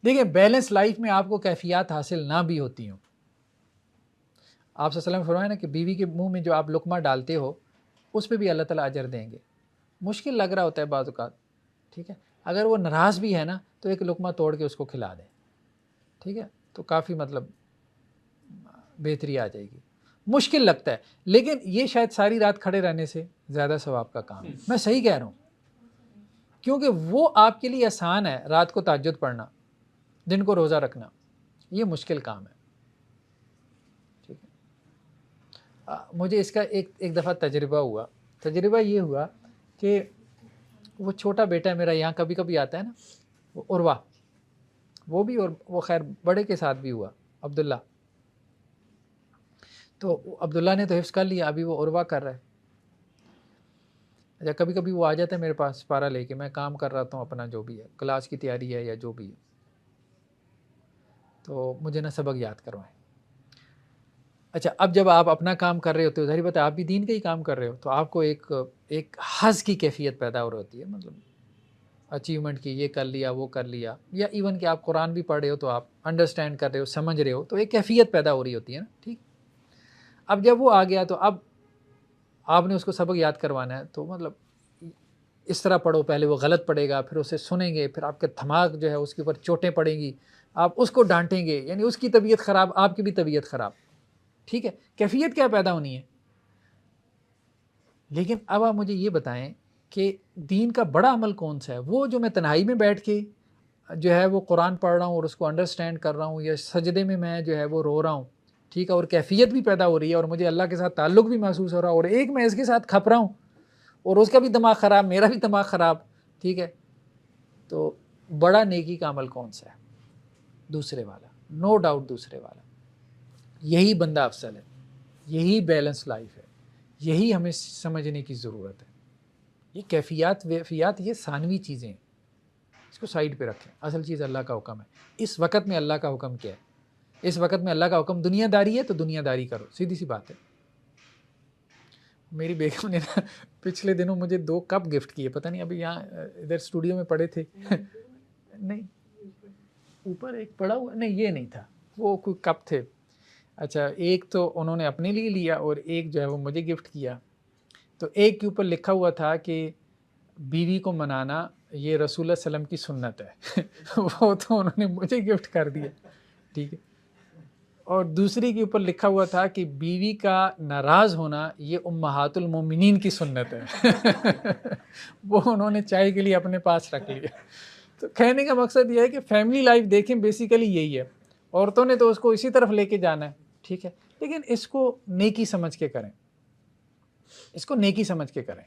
دیکھیں balance life میں آپ کو کیفیات حاصل نہ بھی ہوتی ہوں، آپ صلی اللہ علیہ وسلم نے فرمایا نا کہ بیوی کے منہ میں جو آپ لقمہ ڈالتے ہو اس پہ بھی اللہ تعالیٰ اجر دیں گے. مشکل لگ رہا ہوتا ہے بعض اوقات، ٹھیک ہے، اگر وہ ناراض بھی ہے نا تو ایک لقمہ توڑ کے اس کو کھلا دیں، ٹھیک ہے، تو کافی مطلب بہتری آ جائے گی. مشکل لگتا ہے لیکن یہ شاید ساری رات کھڑے رہنے سے زیادہ ثواب کا کام ہے. میں صحیح کہہ رہا ہوں، کیونکہ وہ آپ کے لیے آسان ہے رات کو تہجد پڑھنا، دن کو روزہ رکھنا، یہ مشکل کام ہے. ٹھیک ہے، مجھے اس کا ایک دفعہ تجربہ یہ ہوا کہ وہ چھوٹا بیٹا ہے میرا یہاں کبھی کبھی آتا ہے نا، وہ عروہ، وہ بھی، اور وہ خیر بڑے کے ساتھ بھی ہوا عبداللہ. تو عبداللہ نے تو حفظ کر لیا، ابھی وہ عروہ کر رہا ہے. اچھا کبھی کبھی وہ آ جاتا ہے میرے پاس پارہ لے کے، میں کام کر رہا ہوں اپنا جو بھی ہے، کلاس کی تیاری ہے یا جو بھی ہے، تو مجھے نہ سبق یاد کروائیں. اچھا اب جب آپ اپنا کام کر رہے ہوتے ہو، ظاہر بات ہے آپ بھی دین کا ہی کام کر رہے ہو، تو آپ کو ایک حظ کی کیفیت پیدا ہو رہی ہوتی ہے، مطلب اچیومنٹ کی، یہ کر لیا وہ کر لیا، یا ایون کہ آپ قرآن بھی پڑھ رہے ہو تو آپ انڈرسٹینڈ کر رہے ہو، سمجھ رہے ہو، تو ایک کیفیت پیدا ہو رہی ہوتی ہے نا. ٹھیک، اب جب وہ آ گیا تو اب آپ نے اس کو سبق یاد کروانا ہے، تو مطلب اس طرح پڑھو، پہلے وہ غلط پڑھے گا، پھر اسے سنیں گے، پھر آپ کے دماغ جو ہے اس کے اوپر چوٹیں پڑیں گی، آپ اس کو ڈانٹیں گے، یعنی اس کی طبیعت خراب، آپ کی بھی طبیعت خراب. ٹھیک ہے، کیفیت کیا پیدا ہونی ہے. لیکن اب آپ مجھے یہ بتائیں کہ دین کا بڑا عمل کون سا ہے؟ وہ جو میں تنہائی میں بیٹھ کے جو ہے وہ قرآن پڑھ رہا ہوں اور اس کو انڈرسٹینڈ کر رہا ہوں، یا سجدے میں جو ہے وہ رو رہا ہوں، ٹھیک ہے، اور کیفیت بھی پیدا ہو رہی ہے اور مجھے اللہ کے ساتھ تعلق بھی محسوس ہو رہا ہے، اور ایک میں اس کے ساتھ کھپ رہا ہوں اور اس کا بھی دماغ خراب، میرا بھی دماغ خراب. ٹھیک ہے، تو بڑا نیکی کا عمل کون سا ہے؟ دوسرے والا، نو ڈاؤٹ دوسرے والا. یہی بندہ افضل ہے، یہی بیلنس لائف ہے، یہی ہمیں سمجھنے کی ضرورت ہے. یہ کیفیات ویفیات یہ ثانوی چیزیں ہیں، اس کو سائڈ پہ رکھیں. اصل چیز اللہ کا حکم ہے. اس وقت میں اللہ کا حکم کیا ہے؟ اس وقت میں اللہ کا حکم دنیا داری ہے تو دنیا داری کرو، سیدھی سی بات ہے. میری بیگم نے نا پچھلے دنوں مجھے 2 کپ گفٹ کیے، پتہ نہیں ابھی یہاں ادھر اسٹوڈیو میں پڑے تھے نہیں اوپر ایک پڑا ہوا، نہیں یہ نہیں تھا، وہ کوئی کپ تھے. اچھا ایک تو انہوں نے اپنے لیے لیا اور ایک جو ہے وہ مجھے گفٹ کیا. تو ایک کے اوپر لکھا ہوا تھا کہ بیوی کو منانا یہ رسول اللہ علیہ وسلم کی سنت ہے وہ تو انہوں نے مجھے گفٹ کر دیا. ٹھیک ہے، اور دوسری کے اوپر لکھا ہوا تھا کہ بیوی کا ناراض ہونا یہ امہات المومنین کی سنت ہے وہ انہوں نے چائے کے لیے اپنے پاس رکھ لیا. تو کہنے کا مقصد یہ ہے کہ فیملی لائف دیکھیں بیسیکلی یہی ہے. عورتوں نے تو اس کو اسی طرف لے کے جانا ہے، ٹھیک ہے، لیکن اس کو نیکی سمجھ کے کریں، اس کو نیکی سمجھ کے کریں.